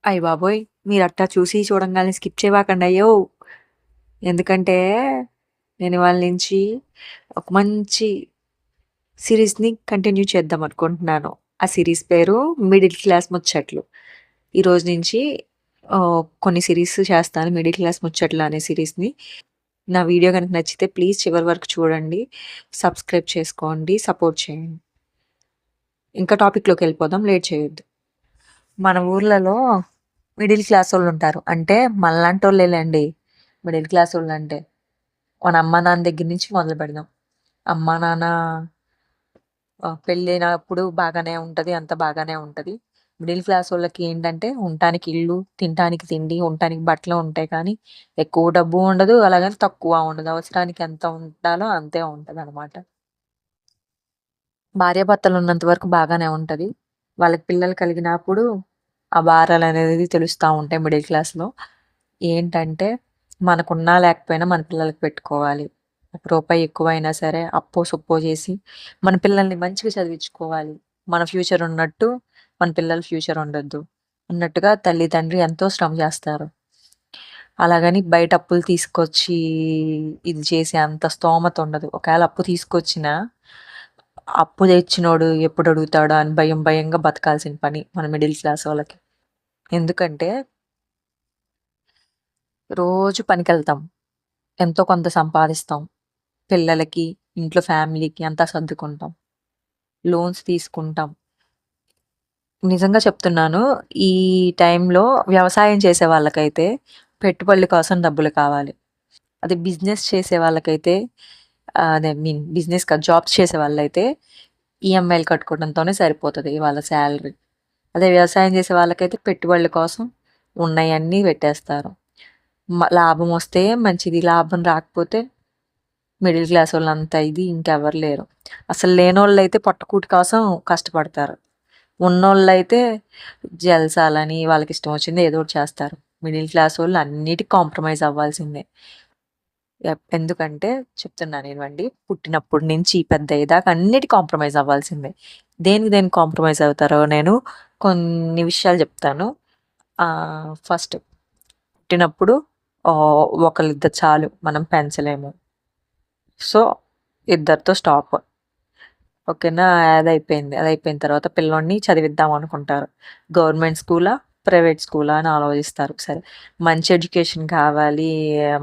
అయ్య బాబోయ్! మీరట్టా చూసి చూడంగాల్నే స్కిప్ చేయబాకండయ్యో! ఎందుకంటే, నేనివాళ నుంచి ఒక మంచి సీరీస్‌ని కంటిన్యూ చేద్దామనుకుంటున్నాను. ఆ సీరీస్ పేరు 'మిడిల్ క్లాస్ ముచ్చట్లు.' ఈరోజు నుంచి కొన్ని సీరీస్ చేస్తాను. 'మిడిల్ క్లాస్ ముచ్చట్లు' అనే సీరీస్‌ని. నా వీడియో గనుక నచ్చితే ప్లీజ్ చివరి వరకు చూడండి. సబ్స్క్రైబ్ చేసుకోండి. సపోర్ట్ చేయండి. ఇంకా టాపిక్‌లోకెళ్ళిపోదాం. లేట్ చేయొద్దు. మన ఊర్లలో మిడిల్ క్లాసోళ్ళుంటారు. అంటే మనలాంటోళ్ళేలెండి మిడిల్ క్లాసోళ్ళంటే. మన అమ్మా, నాన్న దగ్గర నుంచి మొదలుపెడదాం. అమ్మా, నాన్న పెళ్ళైనప్పుడు బాగానే ఉంటది. అంతా బాగానే ఉంటది. మిడిల్ క్లాసోళ్ళకి ఏంటంటే ఉండటానికి ఇల్లు, తినటానికి తిండి, ఉండటానికి బట్టలు ఉంటాయి కానీ, ఎక్కువ డబ్బు ఉండదు. అలాగని తక్కువ ఉండదు. అవసరానికి ఎంత ఉండాలో అంతే ఉంటదనమాట. భార్యాభర్తలున్నంత వరకు బాగానే ఉంటది. వాళ్ళకి పిల్లలు కలిగినప్పుడు ఆ భారాలనేది తెలుస్తా ఉంటాయి మిడిల్ క్లాస్‌లో. ఏంటంటే మనకున్నా లేకపోయినా మన పిల్లలకి పెట్టుకోవాలి. ఒక రూపాయి ఎక్కువైనా సరే అప్పో సొప్పో చేసి మన పిల్లల్ని మంచిగా చదివించుకోవాలి. మన ఫ్యూచర్ ఉన్నట్టు మన పిల్లల ఫ్యూచర్ ఉండొద్దు అన్నట్టుగా తల్లి, తండ్రి ఎంతో శ్రమ చేస్తారు. అలాగని బయట అప్పులు తీసుకొచ్చి ఇది చేసే అంత స్తోమత ఉండదు. ఒకవేళ అప్పు తీసుకొచ్చినా అప్పు తెచ్చినోడు ఎప్పుడు అడుగుతాడా అని భయం భయంగా బతకాల్సిన పని మన మిడిల్ క్లాస్ వాళ్ళకి. ఎందుకంటే రోజు పనికెళ్తాం. ఎంతో కొంత సంపాదిస్తాం. పిల్లలకి, ఇంట్లో ఫ్యామిలీకి అంతా సర్దుకుంటాం. లోన్స్ తీసుకుంటాం. నిజంగా చెప్తున్నాను. ఈ టైంలో వ్యవసాయం చేసే వాళ్ళకైతే పెట్టుబడుల కోసం డబ్బులు కావాలి. అదే బిజినెస్ చేసే వాళ్ళకైతే అదే మీన్ బిజినెస్ కాదు జాబ్స్ చేసే వాళ్ళైతే ఈఎంఐలు కట్టుకోవడంతోనే సరిపోతది వాళ్ళ సాలరీ. అదే వ్యవసాయం చేసే వాళ్ళకైతే పెట్టుబడుల కోసం ఉన్నయన్నీ పెట్టేస్తారు. లాభం వస్తే మంచిది. లాభం రాకపోతే మిడిల్ క్లాసోళ్ళంత ఇది ఇంకెవ్వరు లేరు. అసలు లేనోళ్ళైతే పొట్టకూటి కోసం కష్టపడతారు. ఉన్నోళ్ళైతే జల్సాలని వాళ్ళకిష్టం వచ్చింది ఏదో ఒకటి చేస్తారు. మిడిల్ క్లాసోళ్ళు అన్నిటికి కాంప్రమైజ్ అవ్వాల్సిందే. ఎందుకంటే చెప్తున్నాను ఇనండి. పుట్టినప్పటి నుంచి పెద్దయ్యేదాకా అన్నిటికి కాంప్రమైజ్ అవ్వాల్సిందే. దేనికి దేనికి కాంప్రమైజ్ అవుతారో నేను కొన్ని విషయాలు చెప్తాను. ఫస్ట్ పుట్టినప్పుడు ఒకళ్ళిద్దరు చాలు మనం పెంచలేము. సో, ఇద్దరితో స్టాప్. ఓకేనా. అదయిపోయింది. అదయిపోయిన తర్వాత పిల్లోడిని చదివిద్దాం అనుకుంటారు. గవర్నమెంట్ స్కూలా? ప్రైవేట్ స్కూలా? అని ఆలోచిస్తారు. సరే మంచి ఎడ్యుకేషన్ కావాలి,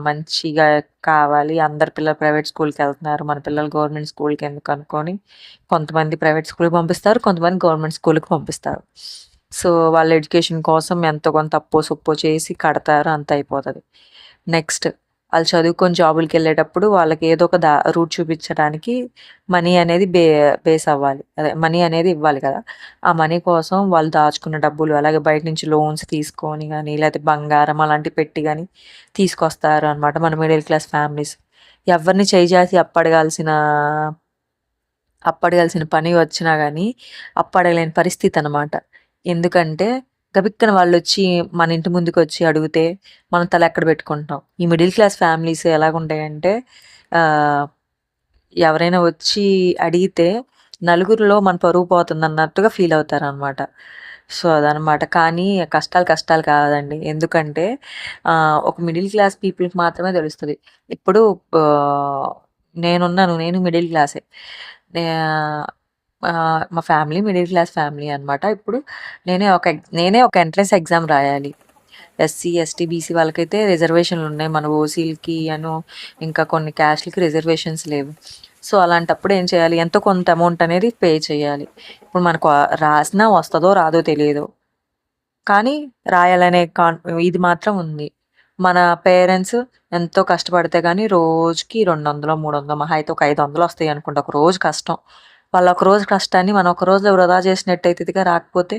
మంచిగా కావాలి. అందరు పిల్లలు ప్రైవేట్ స్కూల్‌కెళ్తున్నారు. మన పిల్లలు గవర్నమెంట్ స్కూల్‌కెందుకు అనుకోని కొంతమంది ప్రైవేట్ స్కూల్‌కి పంపిస్తారు. కొంతమంది గవర్నమెంట్ స్కూల్‌కి పంపిస్తారు. సో, వాళ్ళ ఎడ్యుకేషన్ కోసం ఎంతో కొంత అప్పో సొప్పో చేసి కడతారు. అంతా అయిపోతది. నెక్స్ట్ ఆళ్ళు చదువుకొని జాబులకెళ్ళేటప్పుడు వాళ్ళకి ఏదో ఒక రూట్ చూపించడానికి మనీ అనేది బేస్ అవ్వాలి. అదే మనీ అనేది ఇవ్వాలి కదా! ఆ మనీ కోసం వాళ్ళు దాచుకున్న డబ్బులు, అలాగే బయట నుంచి లోన్స్ తీసుకొని గాని, లేతే బంగారం అలాంటివి పెట్టి గాని తీసుకొస్తారనమాట మన మిడిల్ క్లాస్ ఫ్యామిలీస్. ఎవరిని చేయిజాచి అప్పడగాల్సిన పని వచ్చినా గాని అప్పడగలేని పరిస్థితనమాట. ఎందుకంటే గబిక్కన వాళ్ళొచ్చి మన ఇంటి ముందుకొచ్చి అడిగితే మనం తల ఎక్కడ పెట్టుకుంటాం. ఈ మిడిల్ క్లాస్ ఫ్యామిలీస్ ఎలాగుంటాయంటే ఆహ్, ఎవరైనా వచ్చి అడిగితే నలుగురిలో మన పరువు పోతుందన్నట్టుగా ఫీల్ అవుతారనమాట. సో, అదనమాట. కానీ కష్టాలు కష్టాలు కాదండి. ఎందుకంటే ఒక మిడిల్ క్లాస్ పీపుల్‌కి మాత్రమే తెలుస్తది. ఇప్పుడు ఆహ్, నేనున్నాను. నేను మిడిల్ క్లాసే. ఆహ్, మా ఫ్యామిలీ మిడిల్ క్లాస్ ఫ్యామిలీ అనమాట. ఇప్పుడు నేనే ఒక ఎంట్రన్స్ ఎగ్జామ్ రాయాలి. ఎస్సీ, ఎస్టీ, బీసీ వాళ్ళకైతే రిజర్వేషన్‌లున్నాయి. మన ఓసీలకి ఇంకా కొన్ని క్యాస్ట్‌లకి రిజర్వేషన్స్ లేవు. సో, అలాంటప్పుడు ఏం చేయాలి? ఎంతో కొంత అమౌంట్ అనేది పే చేయాలి. ఇప్పుడు మనకు రాసినా వస్తదో రాదో తెలీదు. కానీ రాయాలనే ఇది మాత్రం ఉంది. మన పేరెంట్స్ ఎంతో కష్టపడితే గాని రోజుకి 200, 300 మహా అయితే ఒక 500 వస్తాయనుకోండి. ఒక రోజు కష్టం. వాళ్ళ ఒక రోజు కష్టాన్ని మనం ఒక రోజులో వృధా చేసినట్టయితదిగా రాకపోతే.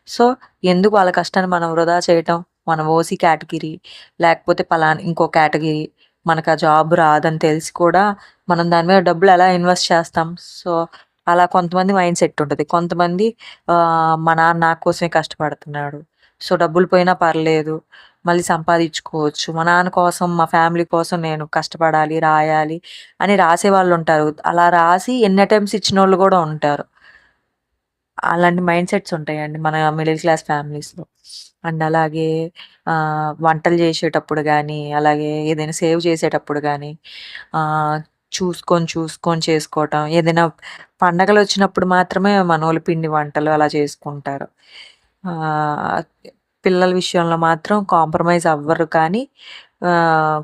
సో, ఎందుకు వాళ్ళ కష్టాన్ని మనం వృధా చేయటం? మనం ఓసీ కేటగిరీ లేకపోతే పలానా ఇంకో కేటగిరీ మనకు ఆ జాబ్ రాదని తెలిసి కూడా మనం దాని మీద డబ్బులు ఎలా ఇన్వెస్ట్ చేస్తాం? సో, అలా కొంతమంది మైండ్ సెట్ ఉంటది. కొంతమంది మా నాన్న నా కోసమే కష్టపడుతున్నాడు. సో, డబ్బులు పోయినా పర్లేదు. మళ్ళీ సంపాదించుకోవచ్చు. మా నాన్న కోసం, మా ఫ్యామిలీ కోసం నేను కష్టపడాలి, రాయాలి అని రాసేవాళ్ళుంటారు. అలా రాసి ఎన్ని అటెంప్ట్స్ ఇచ్చినోళ్ళు గూడా ఉంటారు. అలాంటి మైండ్ సెట్స్ ఉంటాయండి మన మిడిల్ క్లాస్ ఫ్యామిలీస్‌లో. అండ్ అలాగే వంటలు చేసేటప్పుడు గానీ, అలాగే ఏదైనా సేవ్ చేసేటప్పుడు గానీ, ఆహ్, చూసుకొని చేసుకోవటం. ఏదైనా పండగలొచ్చినప్పుడు మాత్రమే మనోళ్ళు పిండి వంటలు అలా చేసుకుంటారు. ఆహ్, పిల్లల విషయంలో మాత్రం కాంప్రమైజ్ అవ్వరు కానీ ఆహ్,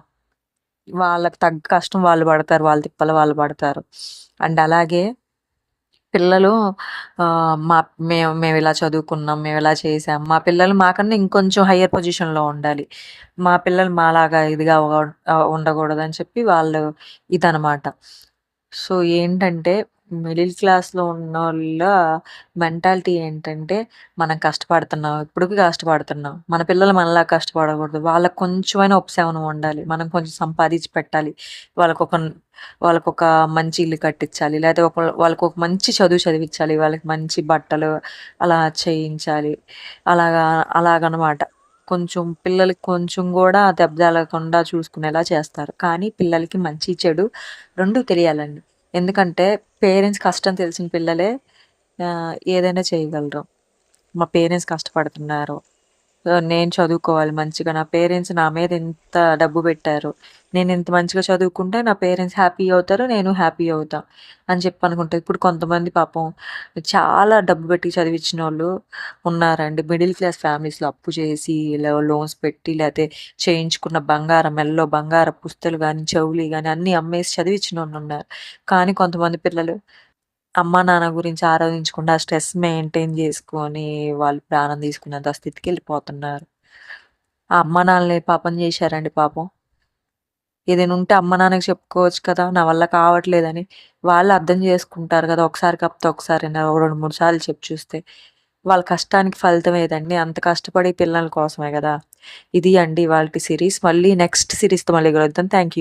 వాళ్ళకి తగ్గ కష్టం వాళ్ళు పడతారు. వాళ్ళ తిప్పలు వాళ్ళు పడతారు. అండ్ అలాగే పిల్లలు ఆహ్, మా మేమిలా చదువుకున్నాం, మేమిలా చేసాం. మా పిల్లలు మాకన్నా ఇంకొంచెం హయ్యర్ పొజిషన్‌లో ఉండాలి. మా పిల్లలు మాలాగా ఇదిగా ఉండకూడదని చెప్పి వాళ్ళు ఇదనమాట. సో, ఏంటంటే మిడిల్ క్లాస్‌లో ఉన్నోళ్ళ మెంటాలిటీ ఏంటంటే, మనం కష్టపడుతున్నాం, ఇప్పటికి కష్టపడుతున్నాం. మన పిల్లలు మనలా కష్టపడకూడదు. వాళ్ళకి కొంచెమైనా ఉపశమనం ఉండాలి. మనం కొంచెం సంపాదించి పెట్టాలి. వాళ్ళకొక వాళ్ళకొక మంచి ఇల్లు కట్టించాలి. లేతే వాళ్ళకొక మంచి చదువు చదివిచ్చాలి. వాళ్ళకి మంచి బట్టలు అలా చేయించాలి. అలాగా అలాగనమాట. కొంచెం పిల్లలకి కొంచెం గూడా దెబ్బ తగలకుండా చూసుకునేలా చేస్తారు. కానీ పిల్లలకి మంచి, చెడు 2 తెలియాలండి. ఎందుకంటే పేరెంట్స్ కష్టం తెలిసిన పిల్లలే ఏదైనా చేయగలరు. మా పేరెంట్స్ కష్టపడుతున్నారు. నేను చదువుకోవాలి మంచిగా. నా పేరెంట్స్ నా మీద ఇంత డబ్బు పెట్టారు. నేనింత మంచిగా చదువుకుంటే నా పేరెంట్స్ హ్యాపీ అవుతారు. నేను హ్యాపీ అవుతా అని చెప్పి అనుకుంటా. ఇప్పుడు కొంతమంది పాపం చాలా డబ్బు పెట్టి చదివిచ్చినోళ్ళు ఉన్నారండి. మిడిల్ క్లాస్ ఫ్యామిలీస్‌లో అప్పు చేసి లోన్స్ పెట్టి లేతే చేయించుకున్న బంగారం మెడలో బంగారపు పుస్తెలు గాని, చెవులి గాని అన్నీ అమ్మేసి చదివిచ్చినోళ్ళున్నారు. కానీ కొంతమంది పిల్లలు అమ్మా, నాన్న గురించి ఆలోచించకుండా స్ట్రెస్ మెయింటైన్ జేసుకొని వాళ్ళు ప్రాణం తీసుకునేంత స్థితికెళ్ళిపోతున్నారు. ఆ అమ్మా, నాన్నలే పాపం జేశారండి పాపం. ఏదైనా ఉంటే అమ్మ, నాన్నకి చెప్పుకోవచ్చు కదా! నా వల్ల కావట్లేదని. వాళ్ళు అర్థం జేసుకుంటారు గదా! ఒకసారి కాకపోతే ఒకసారైనా ఓ 2, 3 సార్లు చెప్పి చూస్తే. వాళ్ళ కష్టానికి ఫలితం ఏదండి? అంత కష్టపడి పిల్లల కోసమే గదా! ఇది అండి ఇవాల్టి సిరీస్. మళ్ళీ నెక్స్ట్ సిరీస్‌తో మళ్ళీ కలుద్దాం. Thank you.